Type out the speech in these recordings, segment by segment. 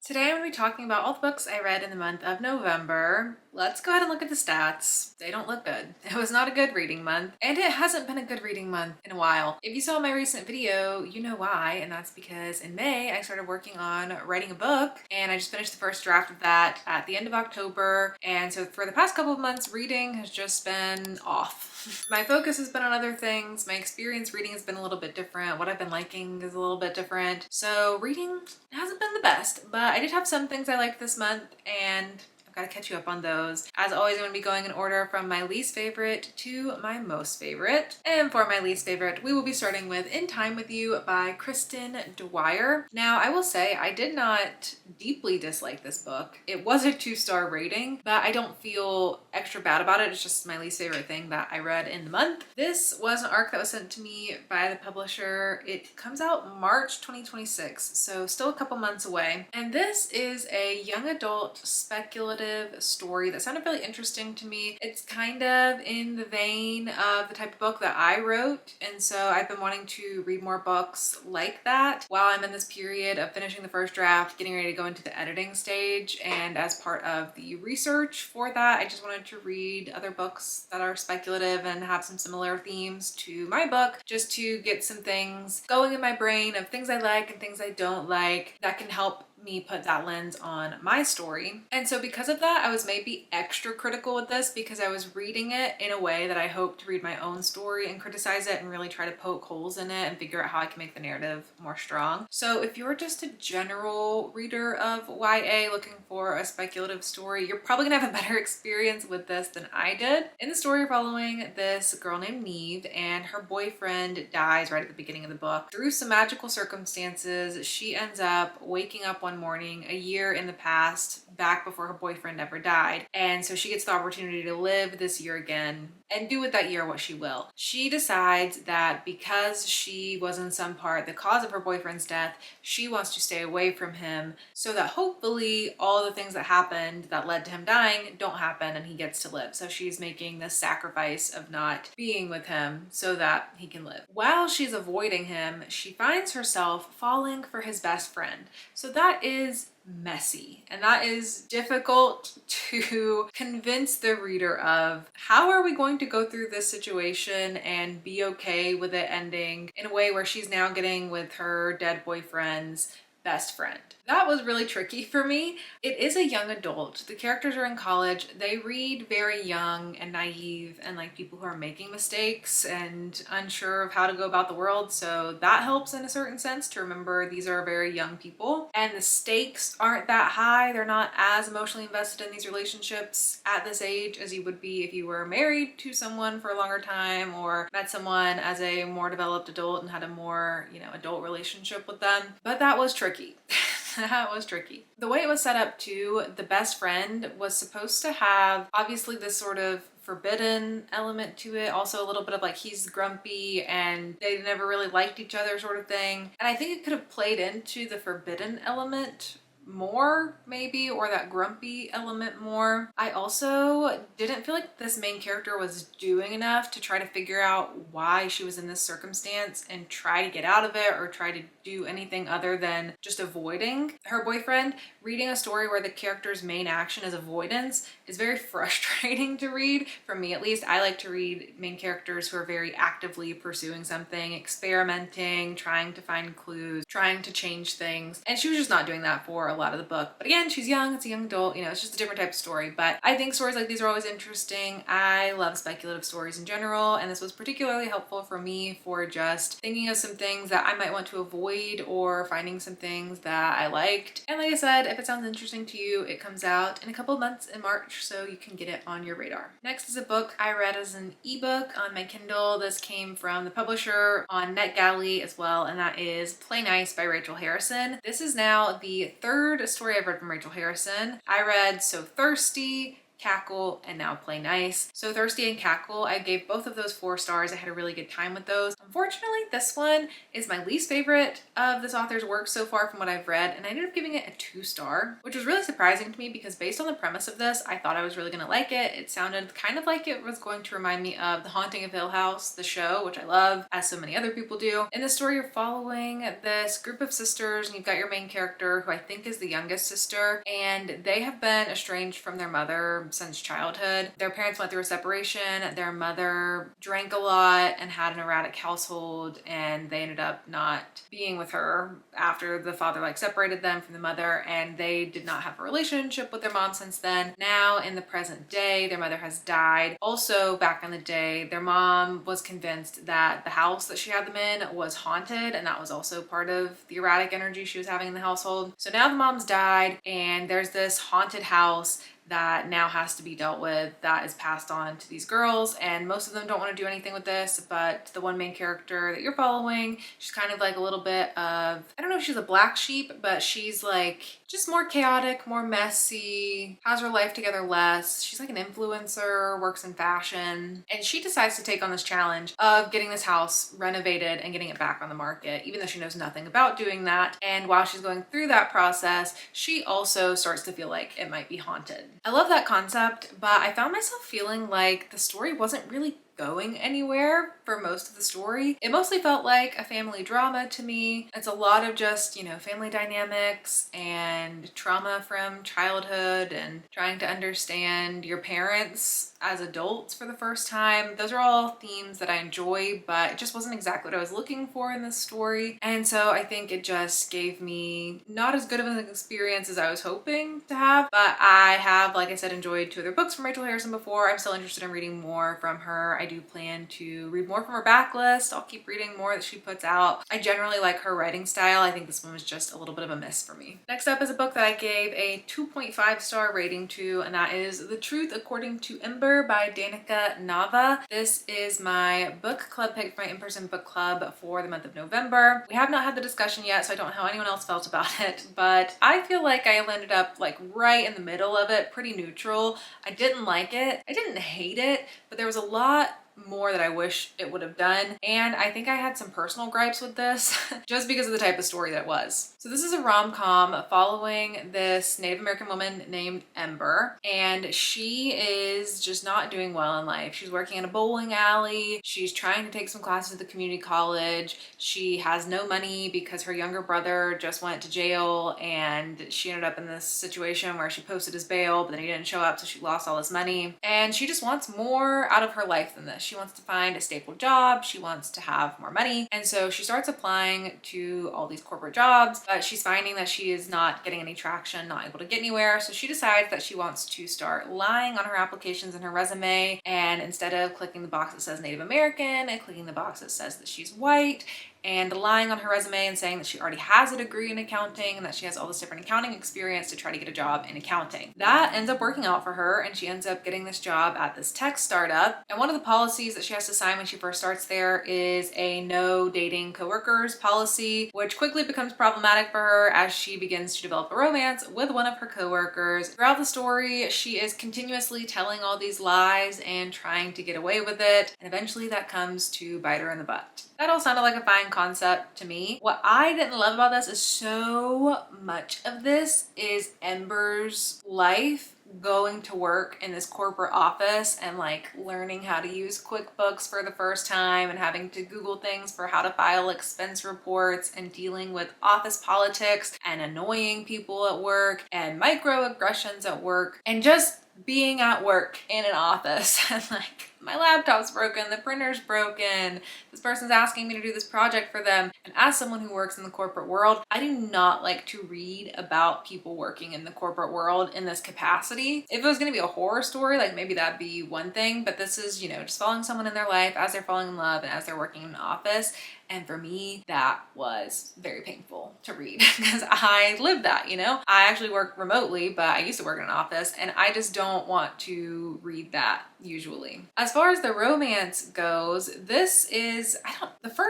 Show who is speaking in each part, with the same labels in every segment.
Speaker 1: Today I'm going to be talking about all the books I read in the month of November. Let's go ahead and look at the stats. They don't look good. It was not a good reading month, and it hasn't been a good reading month in a while. If you saw my recent video, you know why, and that's because in May I started working on writing a book, and I just finished the first draft of that at the end of October, and so for the past couple of months, reading has just been off. My focus has been on other things. My experience reading has been a little bit different. What I've been liking is a little bit different. So reading hasn't been the best, but I did have some things I liked this month, and I've got to catch you up on those. As always, I'm going to be going in order from my least favorite to my most favorite. And for my least favorite, we will be starting with In Time With You by Kristen Dwyer. Now, I will say I did not deeply dislike this book. It was a 2-star rating, but I don't feel extra bad about it. It's just my least favorite thing that I read in the month. This was an arc that was sent to me by the publisher. It comes out March 2026, so still a couple months away. And this is a young adult speculative story that sounded really interesting to me. It's kind of in the vein of the type of book that I wrote, and so I've been wanting to read more books like that while I'm in this period of finishing the first draft, getting ready to go into the editing stage. And as part of the research for that, I just wanted to read other books that are speculative and have some similar themes to my book, just to get some things going in my brain of things I like and things I don't like that can help me put that lens on my story. And so because of that, I was maybe extra critical with this because I was reading it in a way that I hoped to read my own story and criticize it and really try to poke holes in it and figure out how I can make the narrative more strong. So if you're just a general reader of YA looking for a speculative story, you're probably gonna have a better experience with this than I did. In the story, we're following this girl named Neve, and her boyfriend dies right at the beginning of the book. Through some magical circumstances, she ends up waking up one morning a year in the past, back before her boyfriend ever died. And so she gets the opportunity to live this year again and do with that year what she will. She decides that because she was in some part the cause of her boyfriend's death, she wants to stay away from him so that hopefully all the things that happened that led to him dying don't happen and he gets to live. So she's making this sacrifice of not being with him so that he can live. While she's avoiding him, she finds herself falling for his best friend. So that is messy, and that is difficult to convince the reader of. How are we going to go through this situation and be okay with it ending in a way where she's now getting with her dead boyfriend's best friend? That was really tricky for me. It is a young adult. The characters are in college. They read very young and naive and like people who are making mistakes and unsure of how to go about the world. So that helps in a certain sense to remember these are very young people and the stakes aren't that high. They're not as emotionally invested in these relationships at this age as you would be if you were married to someone for a longer time or met someone as a more developed adult and had a more, adult relationship with them. But that was tricky. That was tricky. The way it was set up too, the best friend was supposed to have obviously this sort of forbidden element to it. Also a little bit of like he's grumpy and they never really liked each other sort of thing. And I think it could have played into the forbidden element more maybe, or that grumpy element more. I also didn't feel like this main character was doing enough to try to figure out why she was in this circumstance and try to get out of it or try to do anything other than just avoiding her boyfriend. Reading a story where the character's main action is avoidance is very frustrating to read. For me at least, I like to read main characters who are very actively pursuing something, experimenting, trying to find clues, trying to change things. And she was just not doing that for a lot of the book. But again, she's young, it's a young adult, it's just a different type of story. But I think stories like these are always interesting. I love speculative stories in general, and this was particularly helpful for me for just thinking of some things that I might want to avoid or finding some things that I liked. And like I said, if it sounds interesting to you, it comes out in a couple of months in March, so you can get it on your radar. Next is a book I read as an ebook on my Kindle. This came from the publisher on NetGalley as well, and that is Play Nice by Rachel Harrison. This is now the third story I've read from Rachel Harrison. I read So Thirsty, Cackle, and now Play Nice. So Thirsty and Cackle, I gave both of those 4 stars. I had a really good time with those. Unfortunately, this one is my least favorite of this author's work so far from what I've read, and I ended up giving it a 2-star, which was really surprising to me because based on the premise of this, I thought I was really gonna like it. It sounded kind of like it was going to remind me of The Haunting of Hill House, the show, which I love, as so many other people do. In the story, you're following this group of sisters, and you've got your main character, who I think is the youngest sister, and they have been estranged from their mother since childhood. Their parents went through a separation. Their mother drank a lot and had an erratic household, and they ended up not being with her after the father separated them from the mother, and they did not have a relationship with their mom since then. Now in the present day, their mother has died. Also back in the day, their mom was convinced that the house that she had them in was haunted, and that was also part of the erratic energy she was having in the household. So now the mom's died, and there's this haunted house that now has to be dealt with, that is passed on to these girls, and most of them don't want to do anything with this, but the one main character that you're following, she's kind of like a little bit of, I don't know if she's a black sheep, but she's like just more chaotic, more messy, has her life together less. She's like an influencer, works in fashion, and she decides to take on this challenge of getting this house renovated and getting it back on the market, even though she knows nothing about doing that. And while she's going through that process, she also starts to feel like it might be haunted. I love that concept, but I found myself feeling like the story wasn't really going anywhere for most of the story. It mostly felt like a family drama to me. It's a lot of just, you know, family dynamics and trauma from childhood and trying to understand your parents as adults for the first time. Those are all themes that I enjoy, but it just wasn't exactly what I was looking for in this story. And so I think it just gave me not as good of an experience as I was hoping to have, but I have, like I said, enjoyed 2 other books from Rachel Harrison before. I'm still interested in reading more from her. I do plan to read more from her backlist. I'll keep reading more that she puts out. I generally like her writing style. I think this one was just a little bit of a miss for me. Next up is a book that I gave a 2.5-star rating to, and that is The Truth According to Ember by Danica Nava. This is my book club pick for my in-person book club for the month of November. We have not had the discussion yet, so I don't know how anyone else felt about it, but I feel like I ended up like right in the middle of it, pretty neutral. I didn't like it. I didn't hate it, but there was a lot more that I wish it would have done. And I think I had some personal gripes with this just because of the type of story that it was. So this is a rom-com following this Native American woman named Ember, and she is just not doing well in life. She's working in a bowling alley. She's trying to take some classes at the community college. She has no money because her younger brother just went to jail, and she ended up in this situation where she posted his bail, but then he didn't show up, so she lost all this money. And she just wants more out of her life than this. She wants to find a stable job. She wants to have more money. And so she starts applying to all these corporate jobs, but she's finding that she is not getting any traction, not able to get anywhere. So she decides that she wants to start lying on her applications and her resume. And instead of clicking the box that says Native American and clicking the box that says that she's white, and lying on her resume and saying that she already has a degree in accounting and that she has all this different accounting experience to try to get a job in accounting. That ends up working out for her, and she ends up getting this job at this tech startup. And one of the policies that she has to sign when she first starts there is a no dating coworkers policy, which quickly becomes problematic for her as she begins to develop a romance with one of her coworkers. Throughout the story, she is continuously telling all these lies and trying to get away with it, and eventually that comes to bite her in the butt. That all sounded like a fine concept to me. What I didn't love about this is so much of this is Ember's life going to work in this corporate office and like learning how to use QuickBooks for the first time and having to Google things for how to file expense reports and dealing with office politics and annoying people at work and microaggressions at work and just being at work in an office and like my laptop's broken, the printer's broken, this person's asking me to do this project for them. And as someone who works in the corporate world, I do not like to read about people working in the corporate world in this capacity. If it was going to be a horror story, like maybe that'd be one thing, but this is, you know, just following someone in their life as they're falling in love and as they're working in an office. And for me, that was very painful to read because I lived that, you know? I actually work remotely, but I used to work in an office, and I just don't want to read that usually. As far as the romance goes, this is,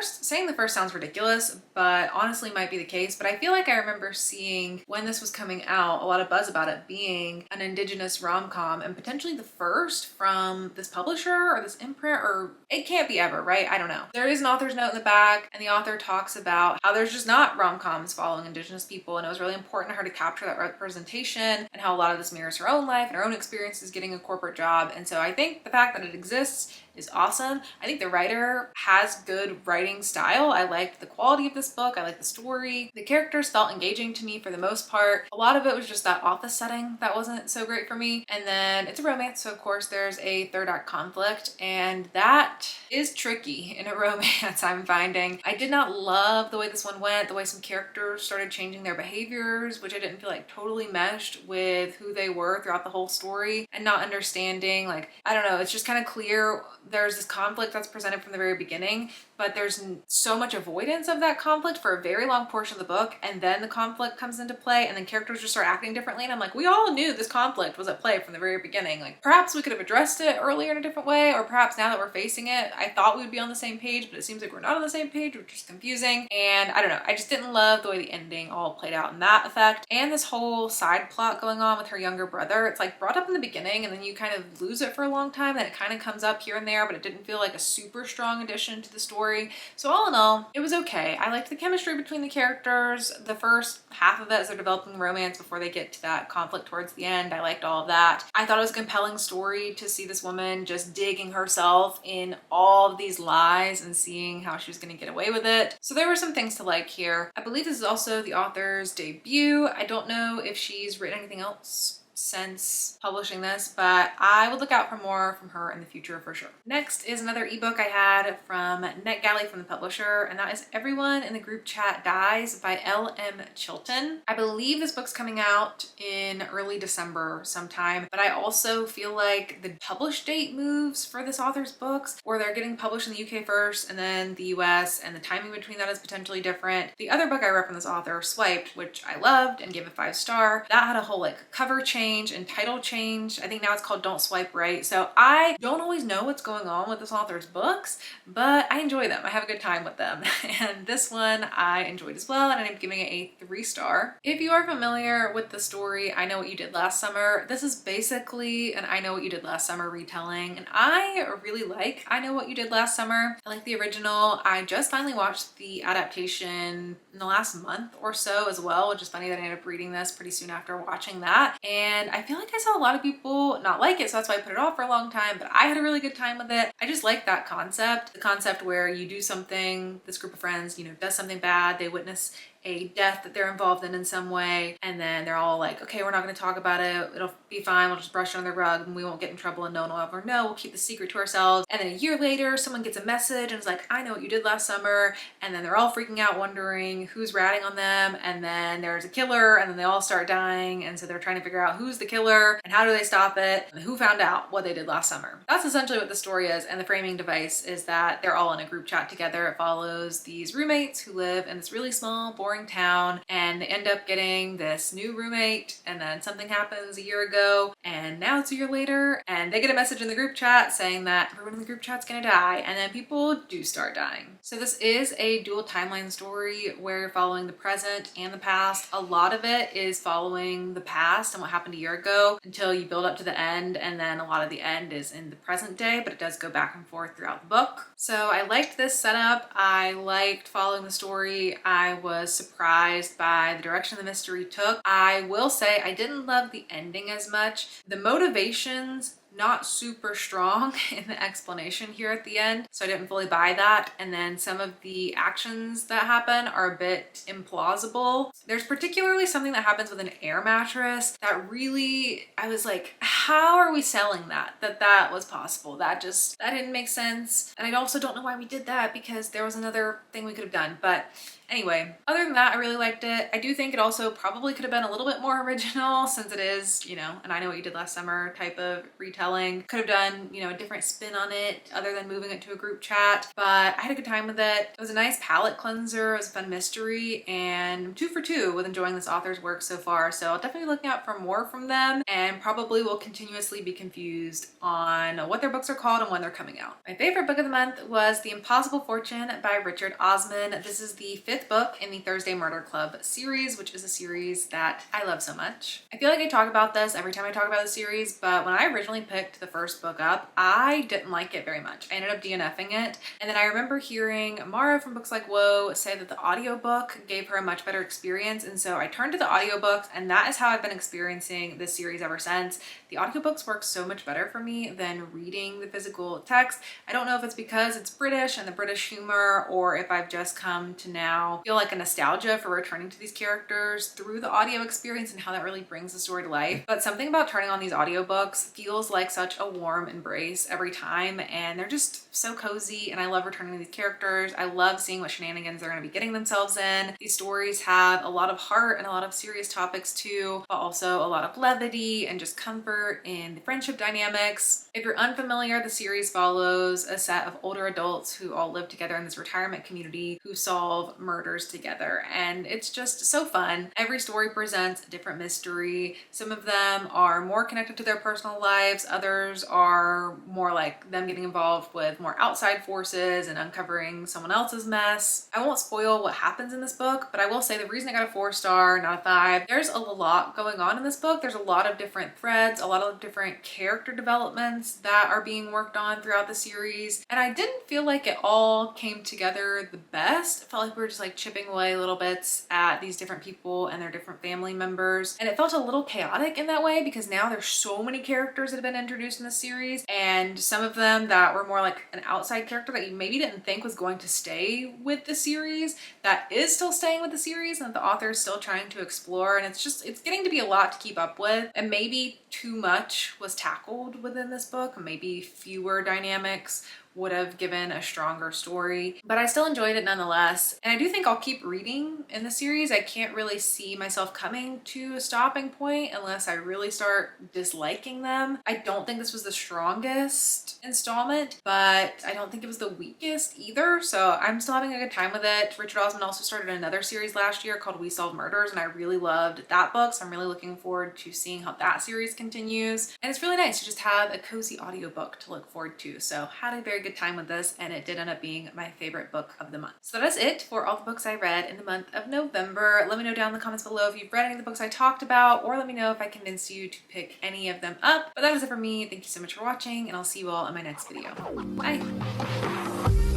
Speaker 1: saying the first sounds ridiculous, but honestly might be the case, but I feel like I remember seeing when this was coming out, a lot of buzz about it being an Indigenous rom-com and potentially the first from this publisher or this imprint, or it can't be ever, right? I don't know. There is an author's note in the back, and the author talks about how there's just not rom-coms following Indigenous people, and it was really important to her to capture that representation and how a lot of this mirrors her own life and her own experiences getting a corporate job. And so I think the fact that it exists is awesome. I think the writer has good writing style. I liked the quality of this book. I liked the story. The characters felt engaging to me for the most part. A lot of it was just that office setting that wasn't so great for me. And then it's a romance, so of course there's a third act conflict, and that is tricky in a romance, I'm finding. I did not love the way this one went, the way some characters started changing their behaviors, which I didn't feel like totally meshed with who they were throughout the whole story, and not understanding, like, I don't know, it's just kind of clear there's this conflict that's presented from the very beginning, but there's so much avoidance of that conflict for a very long portion of the book, and then the conflict comes into play, and then characters just start acting differently, and I'm like, we all knew this conflict was at play from the very beginning. Like, perhaps we could have addressed it earlier in a different way, or perhaps now that we're facing it, I thought we would be on the same page, but it seems like we're not on the same page, which is confusing. And I don't know, I just didn't love the way the ending all played out in that effect. And this whole side plot going on with her younger brother, it's like brought up in the beginning, and then you kind of lose it for a long time, and it kind of comes up here and there, but it didn't feel like a super strong addition to the story. So all in all, it was okay. I liked the chemistry between the characters. The first half of it as they're developing the romance before they get to that conflict towards the end, I liked all of that. I thought it was a compelling story to see this woman just digging herself in all of these lies and seeing how she was going to get away with it. So there were some things to like here. I believe this is also the author's debut. I don't know if she's written anything else since publishing this, but I would look out for more from her in the future for sure. Next is another ebook I had from NetGalley, from the publisher, and that is Everyone in the Group Chat Dies by L.M. Chilton. I believe this book's coming out in early December sometime, but I also feel like the publish date moves for this author's books, or they're getting published in the UK first and then the US, and the timing between that is potentially different. The other book I read from this author, Swiped, which I loved and gave a 5-star, that had a whole like cover change and title change. I think now it's called Don't Swipe Right. So I don't always know what's going on with this author's books, but I enjoy them. I have a good time with them. And this one I enjoyed as well, and I'm giving it a 3-star. If you are familiar with the story I Know What You Did Last Summer, this is basically an I Know What You Did Last Summer retelling, and I really like I Know What You Did Last Summer. I like the original. I just finally watched the adaptation in the last month or so as well, which is funny that I ended up reading this pretty soon after watching that. And I feel like I saw a lot of people not like it, so that's why I put it off for a long time, but I had a really good time with it. I just like that concept, the concept where you do something, this group of friends, you know, does something bad, they witness a death that they're involved in some way, and then they're all like, okay, we're not going to talk about it, it'll be fine, we'll just brush it under the rug and we won't get in trouble and no one will ever know, we'll keep the secret to ourselves. And then a year later someone gets a message and it's like, I know what you did last summer, and then they're all freaking out wondering who's ratting on them, and then there's a killer, and then they all start dying, and so they're trying to figure out who's the killer and how do they stop it and who found out what they did last summer. That's essentially what the story is, and the framing device is that they're all in a group chat together. It follows these roommates who live in this really small boring town, and they end up getting this new roommate, and then something happens a year ago and now it's a year later and they get a message in the group chat saying that everyone in the group chat's gonna die, and then people do start dying. So this is a dual timeline story where you're following the present and the past. A lot of it is following the past and what happened a year ago until you build up to the end, and then a lot of the end is in the present day, but it does go back and forth throughout the book. So I liked this setup. I liked following the story. I was surprised by the direction the mystery took. I will say I didn't love the ending as much. The motivations, not super strong in the explanation here at the end, so I didn't fully buy that. And then some of the actions that happen are a bit implausible. There's particularly something that happens with an air mattress that really, I was like, how are we selling that that was possible? That didn't make sense. And I also don't know why we did that, because there was another thing we could have done. But Anyway, other than that, I really liked it. I do think it also probably could have been a little bit more original since it is, you know, and I Know What You Did Last Summer type of retelling. Could have done, you know, a different spin on it other than moving it to a group chat, but I had a good time with it. It was a nice palette cleanser. It was a fun mystery, and I'm 2 for 2 with enjoying this author's work so far. So I'll definitely be looking out for more from them, and probably will continuously be confused on what their books are called and when they're coming out. My favorite book of the month was The Impossible Fortune by Richard Osman. This is the 5th book in the Thursday Murder Club series, which is a series that I love so much. I feel like I talk about this every time I talk about the series, but when I originally picked the first book up, I didn't like it very much. I ended up DNFing it, and then I remember hearing Mara from Books Like Whoa say that the audiobook gave her a much better experience, and so I turned to the audiobooks, and that is how I've been experiencing this series ever since. The audiobooks work so much better for me than reading the physical text. I don't know if it's because it's British and the British humor, or if I've just come to now feel like a nostalgia for returning to these characters through the audio experience and how that really brings the story to life. But something about turning on these audiobooks feels like such a warm embrace every time, and they're just so cozy, and I love returning to these characters. I love seeing what shenanigans they're going to be getting themselves in. These stories have a lot of heart and a lot of serious topics too, but also a lot of levity and just comfort in the friendship dynamics. If you're unfamiliar, the series follows a set of older adults who all live together in this retirement community who solve murders together, and it's just so fun. Every story presents a different mystery. Some of them are more connected to their personal lives, others are more like them getting involved with more outside forces and uncovering someone else's mess. I won't spoil what happens in this book, but I will say the reason I got a 4-star, not a 5, there's a lot going on in this book. There's a lot of different threads, a lot of different character developments that are being worked on throughout the series, and I didn't feel like it all came together the best. It felt like we were just like chipping away little bits at these different people and their different family members, and it felt a little chaotic in that way because now there's so many characters that have been introduced in the series, and some of them that were more like an outside character that you maybe didn't think was going to stay with the series that is still staying with the series and that the author is still trying to explore, and it's getting to be a lot to keep up with, and maybe too much was tackled within this book. Maybe fewer dynamics would have given a stronger story, but I still enjoyed it nonetheless. And I do think I'll keep reading in the series. I can't really see myself coming to a stopping point unless I really start disliking them. I don't think this was the strongest installment, but I don't think it was the weakest either. So I'm still having a good time with it. Richard Osman also started another series last year called We Solve Murders, and I really loved that book. So I'm really looking forward to seeing how that series continues. And it's really nice to just have a cozy audiobook to look forward to. So had a very good time with this, and it did end up being my favorite book of the month. So that is it for all the books I read in the month of November. Let me know down in the comments below if you've read any of the books I talked about, or let me know if I convinced you to pick any of them up. But that is it for me. Thank you so much for watching, and I'll see you all in my next video. Bye!